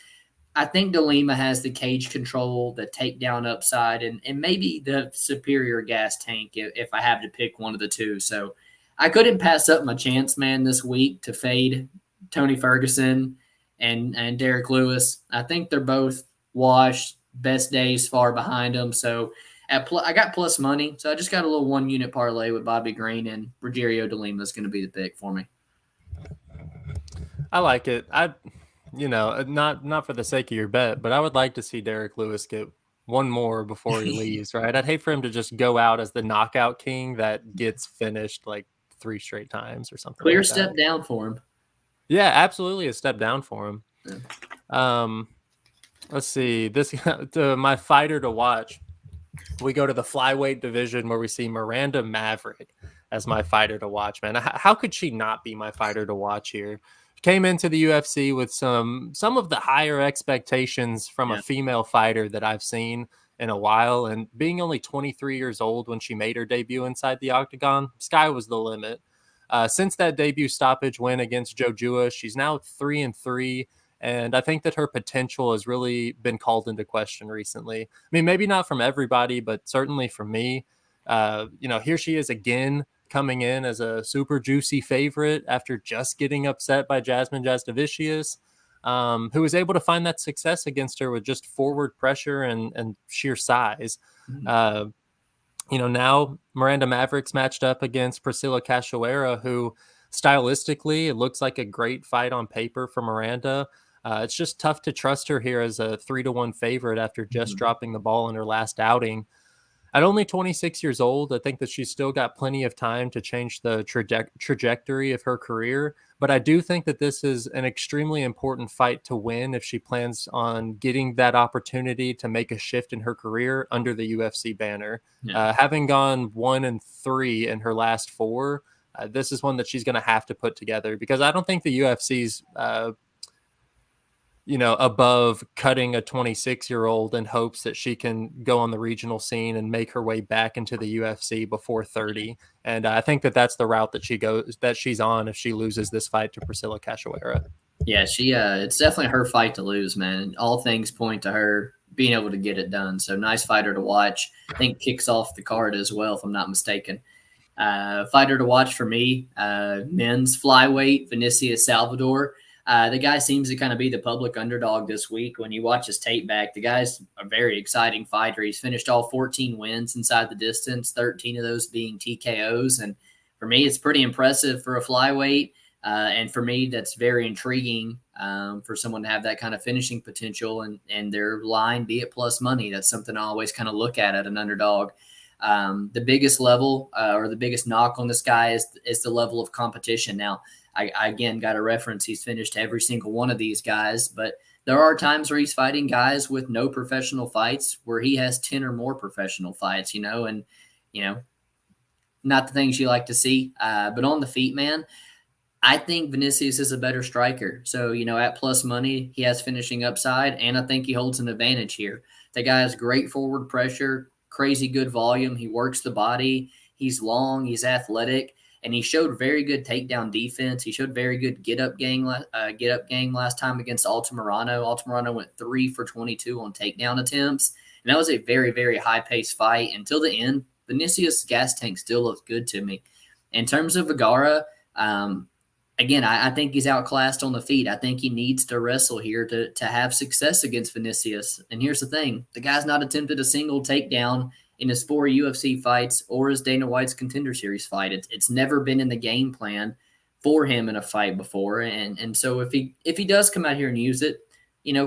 Speaker 1: I think de Lima has the cage control, the takedown upside, and maybe the superior gas tank if I have to pick one of the two. So I couldn't pass up my chance, man, this week to fade Tony Ferguson and Derrick Lewis. I think they're both washed. Best days far behind them. So I got plus money. So I just got a little 1-unit parlay with Bobby Green, and Rogerio de Lima is going to be the pick for me.
Speaker 2: I like it. Not for the sake of your bet, but I would like to see Derrick Lewis get one more before he leaves, right? I'd hate for him to just go out as the knockout king that gets finished 3 straight times or something.
Speaker 1: Clear step down for him.
Speaker 2: Yeah, absolutely a step down for him.
Speaker 1: Yeah.
Speaker 2: Let's see. This my fighter to watch. We go to the flyweight division where we see Miranda Maverick as my fighter to watch, man. How could she not be my fighter to watch here? Came into the UFC with some of the higher expectations from a
Speaker 1: Yeah.
Speaker 2: female fighter that I've seen in a while, and being only 23 years old when she made her debut inside the octagon, sky was the limit. Since that debut stoppage win against Jojua, she's now 3-3, and I think that her potential has really been called into question recently. I mean, maybe not from everybody, but certainly from me. Here she is again coming in as a super juicy favorite after just getting upset by Jasmine Jasdavicius, who was able to find that success against her with just forward pressure and sheer size.
Speaker 1: Mhm.
Speaker 2: Uh, now Miranda Maverick's matched up against Priscilla Cachoeira, who stylistically it looks like a great fight on paper for Miranda. It's just tough to trust her here as a 3-1 favorite after just
Speaker 1: Mhm.
Speaker 2: dropping the ball in her last outing. At only 26 years old, I think that she's still got plenty of time to change the trajectory of her career. But I do think that this is an extremely important fight to win if she plans on getting that opportunity to make a shift in her career under the UFC banner.
Speaker 1: Yeah.
Speaker 2: Having gone 1-3 in her last four, this is one that she's going to have to put together because I don't think the UFC's above cutting a 26-year-old in hopes that she can go on the regional scene and make her way back into the UFC before 30. And I think that that's the route that she's on if she loses this fight to Priscilla Cachoeira.
Speaker 1: Yeah, it's definitely her fight to lose, man. And all things point to her being able to get it done. So nice fighter to watch. I think kicks off the card as well, if I'm not mistaken. Fighter to watch for me, men's flyweight, Vinicius Salvador. The guy seems to kind of be the public underdog this week. When you watch his tape back, the guy's a very exciting fighter. He's finished all 14 wins inside the distance, 13 of those being TKOs. And for me, it's pretty impressive for a flyweight. And for me, that's very intriguing for someone to have that kind of finishing potential and their line be at plus money. That's something I always kind of look at an underdog. The biggest level or the biggest knock on this guy is the level of competition. Now, I again got a reference. He's finished every single one of these guys, but there are times where he's fighting guys with no professional fights where he has 10 or more professional fights, and, not the things you like to see. But on the feet, man, I think Vinicius is a better striker. So, at plus money, he has finishing upside, and I think he holds an advantage here. The guy has great forward pressure, crazy good volume. He works the body. He's long. He's athletic, and he showed very good takedown defense. He showed very good get up game last time against Altamirano. Altamirano went 3 for 22 on takedown attempts, and that was a very, very high paced fight until the end. Vinicius' gas tank still looks good to me. In terms of Vergara, again, I think he's outclassed on the feet. I think he needs to wrestle here to have success against Vinicius. And here's the thing. The guy's not attempted a single takedown in his 4 UFC fights or his Dana White's Contender Series fight. It's never been in the game plan for him in a fight before. And so if he does come out here and use it,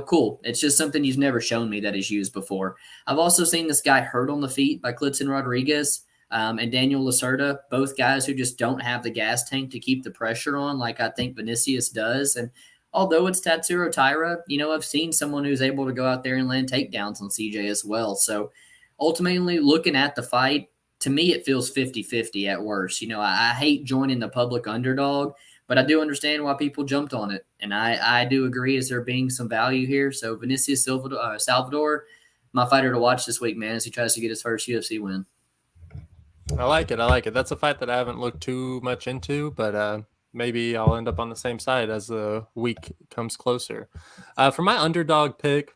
Speaker 1: cool. It's just something he's never shown me that he's used before. I've also seen this guy hurt on the feet by Clitson Rodriguez. And Daniel Lacerda, both guys who just don't have the gas tank to keep the pressure on like I think Vinicius does. And although it's Tatsuro Taira, I've seen someone who's able to go out there and land takedowns on CJ as well. So ultimately, looking at the fight, to me, it feels 50-50 at worst. I hate joining the public underdog, but I do understand why people jumped on it. And I do agree as there being some value here. So Vinicius Salvador, my fighter to watch this week, man, as he tries to get his first UFC win.
Speaker 2: I like it. That's a fight that I haven't looked too much into, but maybe I'll end up on the same side as the week comes closer. For my underdog pick,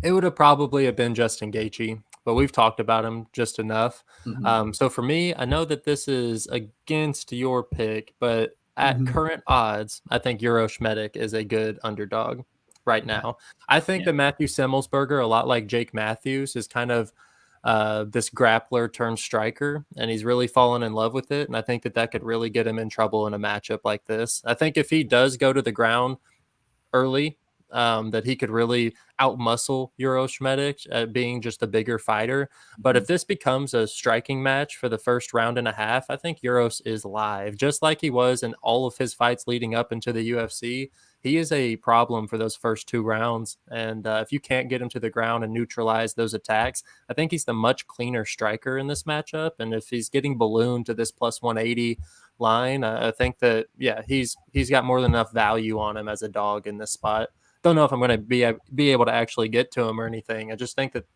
Speaker 2: it would have probably been Justin Gaethje, but we've talked about him just enough.
Speaker 1: Mm-hmm.
Speaker 2: So for me, I know that this is against your pick, but at
Speaker 1: Mm-hmm.
Speaker 2: current odds, I think Euroshmedik is a good underdog right
Speaker 1: Okay.
Speaker 2: now. I think
Speaker 1: Yeah.
Speaker 2: that Matthew Semmelsberger, a lot like Jake Matthews, is kind of this grappler turned striker, and he's really fallen in love with it. And I think that could really get him in trouble in a matchup like this. I think if he does go to the ground early, that he could really outmuscle Eurosmedic at being just a bigger fighter. But if this becomes a striking match for the first round and a half, I think Euros is live, just like he was in all of his fights leading up into the UFC. He is a problem for those first 2 rounds. And if you can't get him to the ground and neutralize those attacks, I think he's the much cleaner striker in this matchup. And if he's getting ballooned to this plus 180 line, I think that, yeah, he's got more than enough value on him as a dog in this spot. Don't know if I'm going to be able to actually get to him or anything. I just think that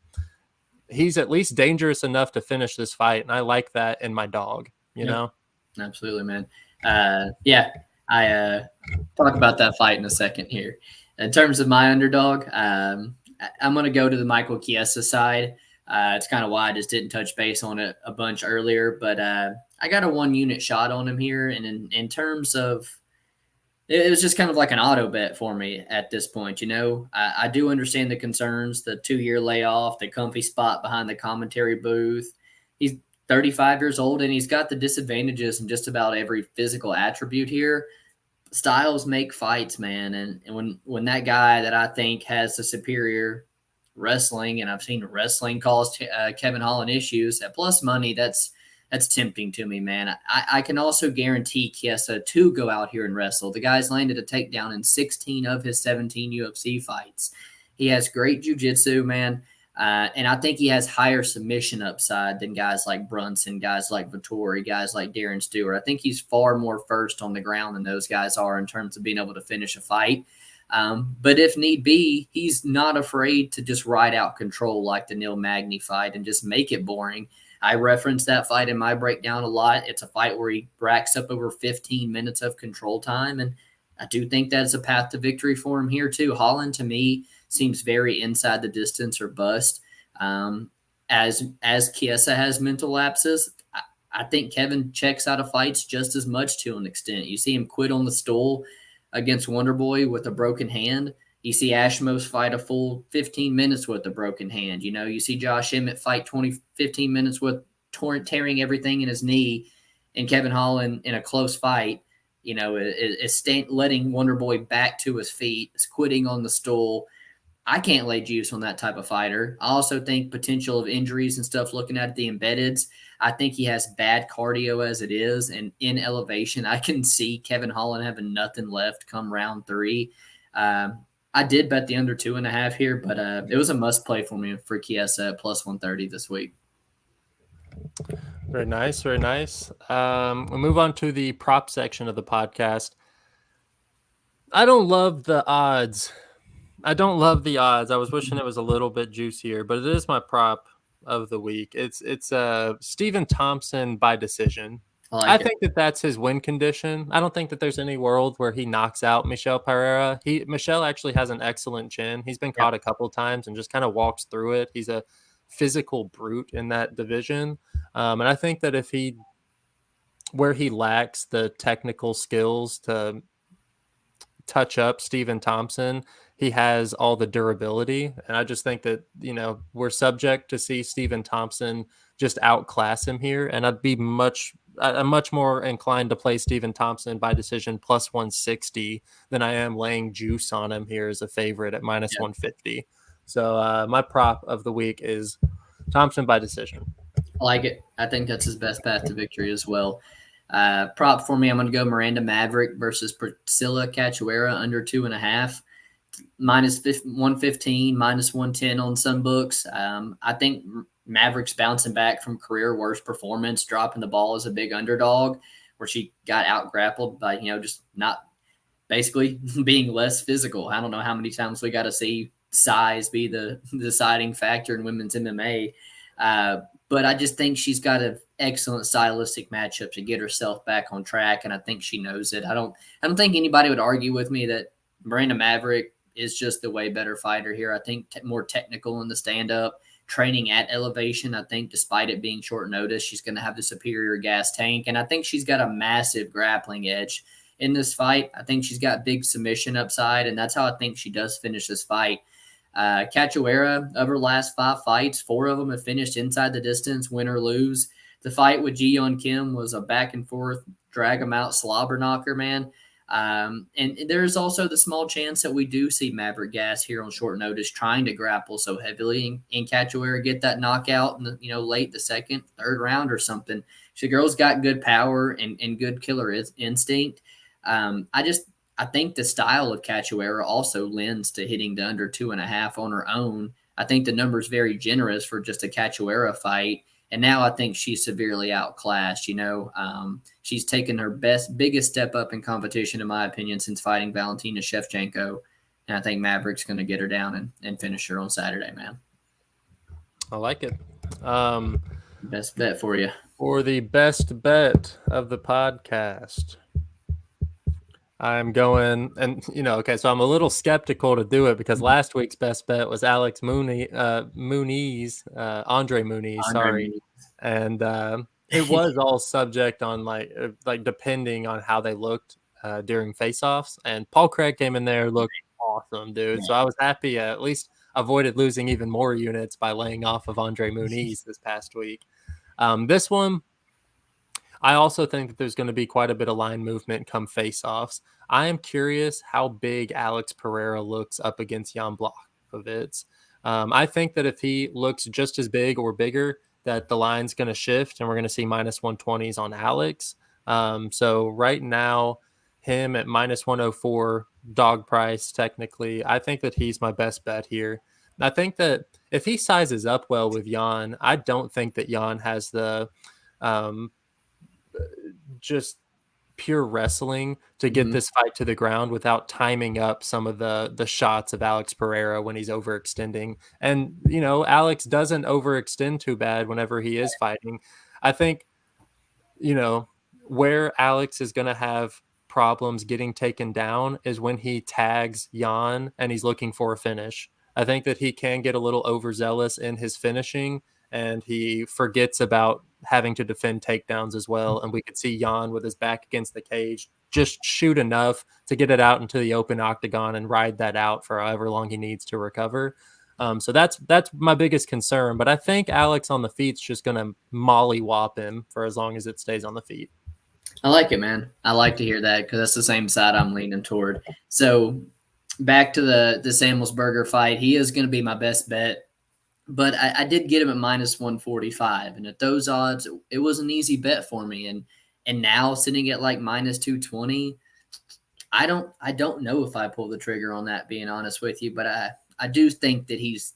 Speaker 2: he's at least dangerous enough to finish this fight. And I like that in my dog, you know?
Speaker 1: Absolutely, man. I talk about that fight in a second here. In terms of my underdog, I'm going to go to the Michael Chiesa side. It's kind of why I just didn't touch base on it a bunch earlier, but I got a 1-unit shot on him here. And in terms of, it was just kind of like an auto bet for me at this point. I do understand the concerns, the 2-year layoff, the comfy spot behind the commentary booth. He's 35 years old, and he's got the disadvantages in just about every physical attribute here. Styles make fights, man. And when that guy that I think has the superior wrestling, and I've seen wrestling cause Kevin Holland issues at plus money, that's tempting to me, man. I can also guarantee Chiesa to go out here and wrestle. The guy's landed a takedown in 16 of his 17 UFC fights. He has great jiu-jitsu, man. And I think he has higher submission upside than guys like Brunson, guys like Vettori, guys like Darren Stewart. I think he's far more first on the ground than those guys are in terms of being able to finish a fight. But if need be, he's not afraid to just ride out control like the Neil Magny fight and just make it boring. I reference that fight in my breakdown a lot. It's a fight where he racks up over 15 minutes of control time, and I do think that's a path to victory for him here too. Holland, to me, seems very inside the distance or bust. As Chiesa has mental lapses, I think Kevin checks out of fights just as much to an extent. You see him quit on the stool against Wonderboy with a broken hand. You see Ashmos fight a full 15 minutes with a broken hand. You see Josh Emmett fight 15 minutes with tearing everything in his knee, and Kevin Holland in a close fight, is letting Wonderboy back to his feet, is quitting on the stool. I can't lay juice on that type of fighter. I also think potential of injuries and stuff, looking at the embeddeds, I think he has bad cardio as it is. And in elevation, I can see Kevin Holland having nothing left come round 3. I did bet the under 2.5 here, but it was a must play for me for Chiesa at plus 130 this week.
Speaker 2: Very nice. Very nice. We'll move on to the prop section of the podcast. I don't love the odds. I was wishing it was a little bit juicier, but it is my prop of the week. It's Stephen Thompson by decision. I think that's his win condition. I don't think that there's any world where he knocks out Michel Pereira. Michel actually has an excellent chin. He's been caught a couple of times and just kind of walks through it. He's a physical brute in that division. And I think that where he lacks the technical skills to touch up Stephen Thompson, he has all the durability. And I just think that, we're subject to see Stephen Thompson just outclass him here. And I'm much more inclined to play Stephen Thompson by decision plus 160 than I am laying juice on him here as a favorite at minus 150. So my prop of the week is Thompson by decision.
Speaker 1: I like it. I think that's his best path to victory as well. Prop for me, I'm going to go Miranda Maverick versus Priscilla Cachoeira under 2.5. Minus 115, minus 110 on some books. I think Maverick's bouncing back from career worst performance, dropping the ball as a big underdog, where she got out grappled by, just not basically being less physical. I don't know how many times we got to see size be the deciding factor in women's MMA. But I just think she's got an excellent stylistic matchup to get herself back on track, and I think she knows it. I don't think anybody would argue with me that Miranda Maverick is just the way better fighter here. I think more technical in the stand-up, training at elevation. I think despite it being short notice, she's going to have the superior gas tank, and I think she's got a massive grappling edge in this fight. I think she's got big submission upside, and that's how I think she does finish this fight. Cachoeira, of her last 5 fights, 4 of them have finished inside the distance, win or lose. The fight with Ji Yeon Kim was a back and forth, drag them out, slobber knocker, man. And there's also the small chance that we do see Maverick Gas here on short notice trying to grapple so heavily in Cachoeira, get that knockout in the, late the second, third round or something. The girl's got good power and good killer instinct. I think the style of Cachoeira also lends to hitting the under 2.5 on her own. I think the number is very generous for just a Cachoeira fight. And now I think she's severely outclassed. She's taken her biggest step up in competition, in my opinion, since fighting Valentina Shevchenko. And I think Maverick's going to get her down and finish her on Saturday, man.
Speaker 2: I like it.
Speaker 1: Best bet for you.
Speaker 2: For the best bet of the podcast, I'm going, and okay, so I'm a little skeptical to do it because last week's best bet was Alex Muniz, Andre Muniz, sorry. And it was all subject on like depending on how they looked during face-offs. And Paul Craig came in there, looked awesome, dude. Yeah. So I was happy at least avoided losing even more units by laying off of Andre Muniz this past week. This one, I also think that there's going to be quite a bit of line movement come face-offs. I am curious how big Alex Pereira looks up against Jan Blachowicz. I think that if he looks just as big or bigger, that the line's going to shift and we're going to see minus 120s on Alex. So right now, him at minus 104 dog price, technically, I think that he's my best bet here. I think that if he sizes up well with Jan, I don't think that Jan has the just pure wrestling to get this fight to the ground without timing up some of the shots of Alex Pereira when he's overextending. And, Alex doesn't overextend too bad whenever he is fighting. I think, where Alex is going to have problems getting taken down is when he tags Jan and he's looking for a finish. I think that he can get a little overzealous in his finishing and he forgets about having to defend takedowns as well. And we could see Jan with his back against the cage just shoot enough to get it out into the open octagon and ride that out for however long he needs to recover. So that's my biggest concern. But I think Alex on the feet's just going to mollywop him for as long as it stays on the feet.
Speaker 1: I like it, man. I like to hear that because that's the same side I'm leaning toward. So back to the Samuelsberger fight, he is going to be my best bet. But I did get him at minus 145. And at those odds, it was an easy bet for me. And now sitting at like minus 220, I don't know if I pull the trigger on that, being honest with you. But I do think that he's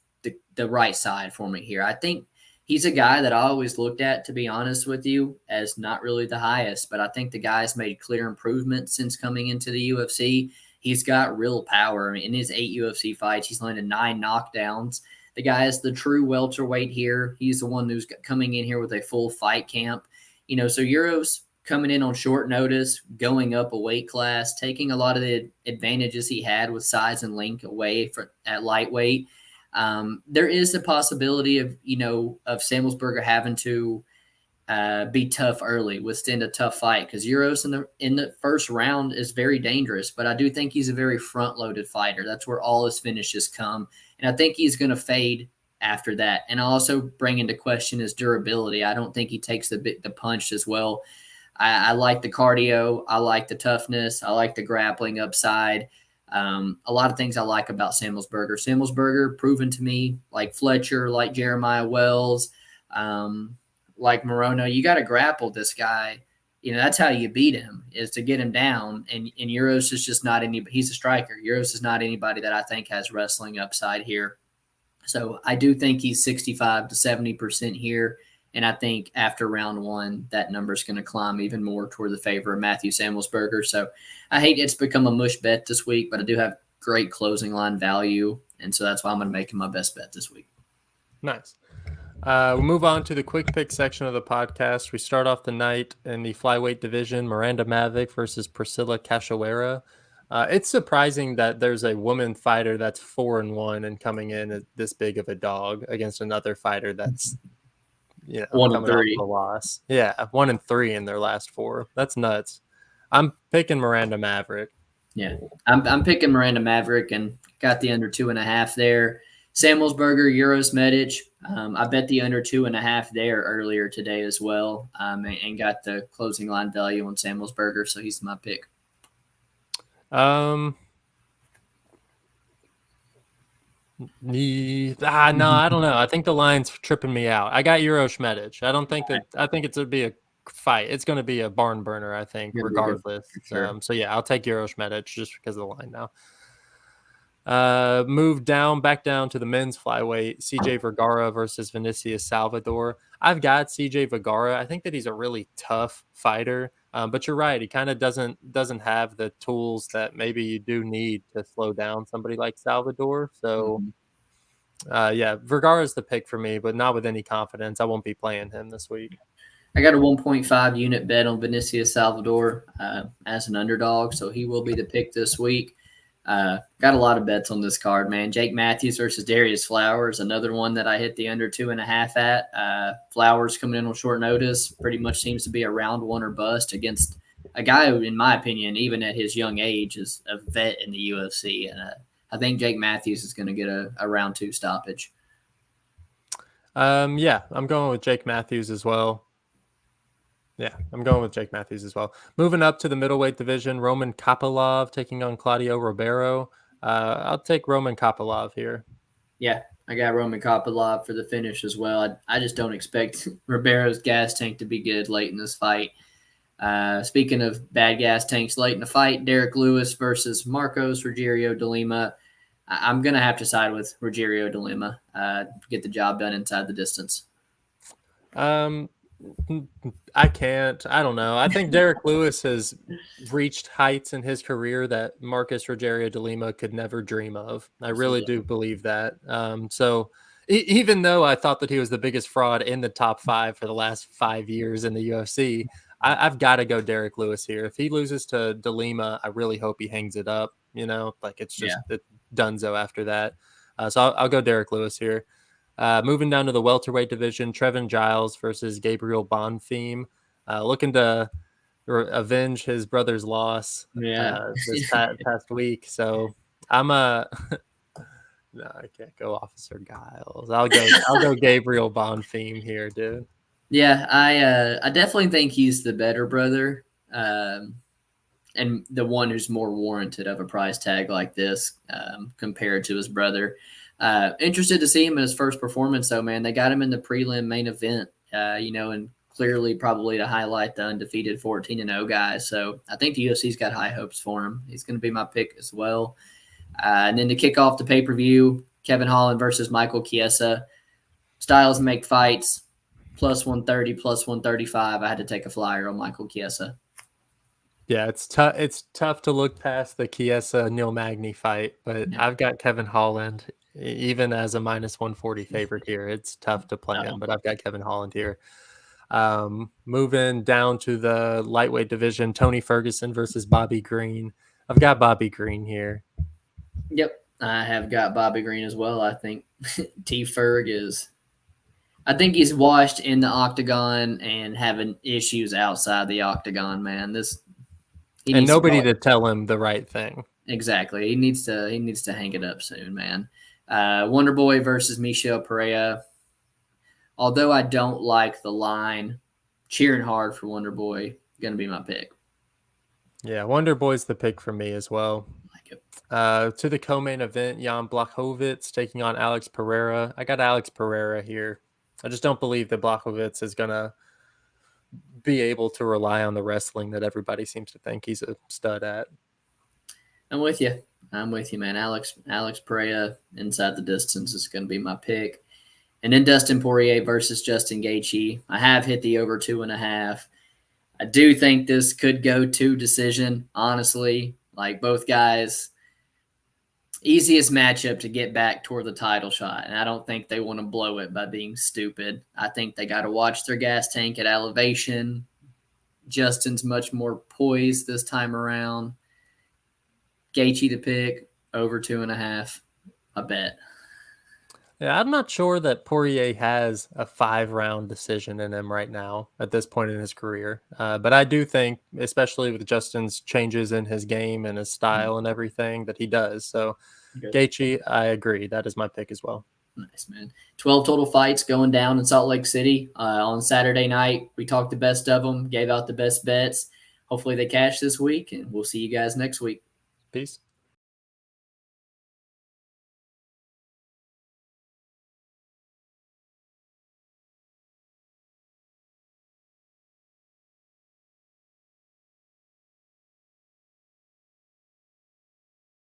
Speaker 1: the right side for me here. I think he's a guy that I always looked at, to be honest with you, as not really the highest. But I think the guy's made clear improvements since coming into the UFC. He's got real power. I mean, in his 8 UFC fights, he's landed 9 knockdowns. The guy is the true welterweight here. He's the one who's coming in here with a full fight camp. So Euro's coming in on short notice, going up a weight class, taking a lot of the advantages he had with size and length away at lightweight. There is the possibility of Samuelsberger having to be tough early, withstand a tough fight, because Euros in the first round is very dangerous. But I do think he's a very front-loaded fighter. That's where all his finishes come. And I think he's going to fade after that. And I also bring into question his durability. I don't think he takes the punch as well. I like the cardio. I like the toughness. I like the grappling upside. A lot of things I like about Samuelsberger. Samuelsberger proven to me, like Fletcher, like Jeremiah Wells, like Morono, you got to grapple this guy. That's how you beat him, is to get him down. And Euros is just not anybody. He's a striker. Euros is not anybody that I think has wrestling upside here. So I do think he's 65 to 70% here. And I think after round 1, that number is going to climb even more toward the favor of Matthew Samuelsberger. So I hate it's become a mush bet this week, but I do have great closing line value. And so that's why I'm going to make him my best bet this week.
Speaker 2: Nice. We'll move on to the quick pick section of the podcast. We start off the night in the flyweight division, Miranda Maverick versus Priscilla Cachoeira. It's surprising that there's a woman fighter that's 4-1 and coming in at this big of a dog against another fighter that's
Speaker 1: 1-3
Speaker 2: a loss. Yeah, 1-3 in their last 4. That's nuts. I'm picking Miranda Maverick.
Speaker 1: Yeah, I'm picking Miranda Maverick and got the under 2.5 there. Samuelsberger, Euros Medic. I bet the under 2.5 there earlier today as well, and got the closing line value on Samuelsberger, so he's my pick.
Speaker 2: No, I don't know. I think the line's tripping me out. I got Medic. I think it's going to be a fight. It's going to be a barn burner, I think,
Speaker 1: Gonna be a good
Speaker 2: regardless.
Speaker 1: for sure.
Speaker 2: So yeah, I'll take Medic just because of the line now. Move back down to the men's flyweight, CJ Vergara versus Vinicius Salvador. I've got CJ Vergara. I think that he's a really tough fighter. But you're right, he kind of doesn't have the tools that maybe you do need to slow down somebody like Salvador. So yeah, Vergara's the pick for me, but not with any confidence. I won't be playing him this week.
Speaker 1: I got a 1.5 unit bet on Vinicius Salvador as an underdog, so he will be the pick this week. Got a lot of bets on this card, man. Jake Matthews versus Darius Flowers, another one that I hit the under 2.5 at. Flowers coming in on short notice, pretty much seems to be a round one or bust against a guy who, in my opinion, even at his young age, is a vet in the UFC. And I think Jake Matthews is going to get a round 2 stoppage.
Speaker 2: Yeah, I'm going with Jake Matthews as well. Yeah, I'm going with Jake Matthews as well. Moving up to the middleweight division, Roman Kopylov taking on Claudio Ribeiro. I'll take Roman Kopylov here.
Speaker 1: Yeah, I got Roman Kopylov for the finish as well. I just don't expect Ribeiro's gas tank to be good late in this fight. Speaking of bad gas tanks late in the fight, Derrick Lewis versus Marcos Rogerio de Lima. I'm going to have to side with Rogerio de Lima. Get the job done inside the distance.
Speaker 2: I can't. I don't know. I think Derrick Lewis has reached heights in his career that Marcus Rogerio de Lima could never dream of. I really do believe that. So even though I thought that he was the biggest fraud in the top 5 for the last 5 years in the UFC, I've got to go Derrick Lewis here. If he loses to de Lima, I really hope he hangs it up. Like it's just donezo after that. So I'll go Derrick Lewis here. Moving down to the welterweight division, Trevin Giles versus Gabriel Bonfim, looking to avenge his brother's loss this past week. So I'm no, I can't go Officer Giles. I'll go Gabriel Bonfim here, dude.
Speaker 1: Yeah, I definitely think he's the better brother, and the one who's more warranted of a price tag like this compared to his brother. Interested to see him in his first performance, though, man. They got him in the prelim main event, and clearly probably to highlight the undefeated 14-0 guy. So I think the UFC's got high hopes for him. He's going to be my pick as well. And then to kick off the pay-per-view, Kevin Holland versus Michael Chiesa. Styles make fights, plus 130, plus 135. I had to take a flyer on Michael Chiesa.
Speaker 2: Yeah, it's tough. It's tough to look past the Chiesa Neil Magny fight, but I've got Kevin Holland even as a minus 140 favorite here. It's tough to play him, but I've got Kevin Holland here. Moving down to the lightweight division, Tony Ferguson versus Bobby Green. I've got Bobby Green here.
Speaker 1: Yep, I have got Bobby Green as well. I think T Ferg is. I think he's washed in the octagon and having issues outside the octagon. Man,
Speaker 2: and nobody to tell him the right thing.
Speaker 1: Exactly, he needs to hang it up soon, man. Wonder Boy versus Michel Pereira. Although I don't like the line, cheering hard for Wonder Boy. Going to be my pick.
Speaker 2: Yeah, Wonder Boy's the pick for me as well.
Speaker 1: Like it.
Speaker 2: To the co-main event, Jan Blachowicz taking on Alex Pereira. I got Alex Pereira here. I just don't believe that Blachowicz is going to be able to rely on the wrestling that everybody seems to think he's a stud at.
Speaker 1: I'm with you, man. Alex Pereira inside the distance is going to be my pick. And then Dustin Poirier versus Justin Gaethje. I have hit the over 2.5. I do think this could go to decision, honestly. Like both guys, easiest matchup to get back toward the title shot. And I don't think they want to blow it by being stupid. I think they got to watch their gas tank at elevation. Justin's much more poised this time around. Gaethje to pick, over 2.5, I bet.
Speaker 2: Yeah, I'm not sure that Poirier has a 5-round decision in him right now at this point in his career. But I do think, especially with Justin's changes in his game and his style and everything, that he does. So Gaethje, I agree. That is my pick as well.
Speaker 1: Nice, man. 12 total fights going down in Salt Lake City on Saturday night. We talked the best of them, gave out the best bets. Hopefully they cash this week, and we'll see you guys next week.
Speaker 2: Peace.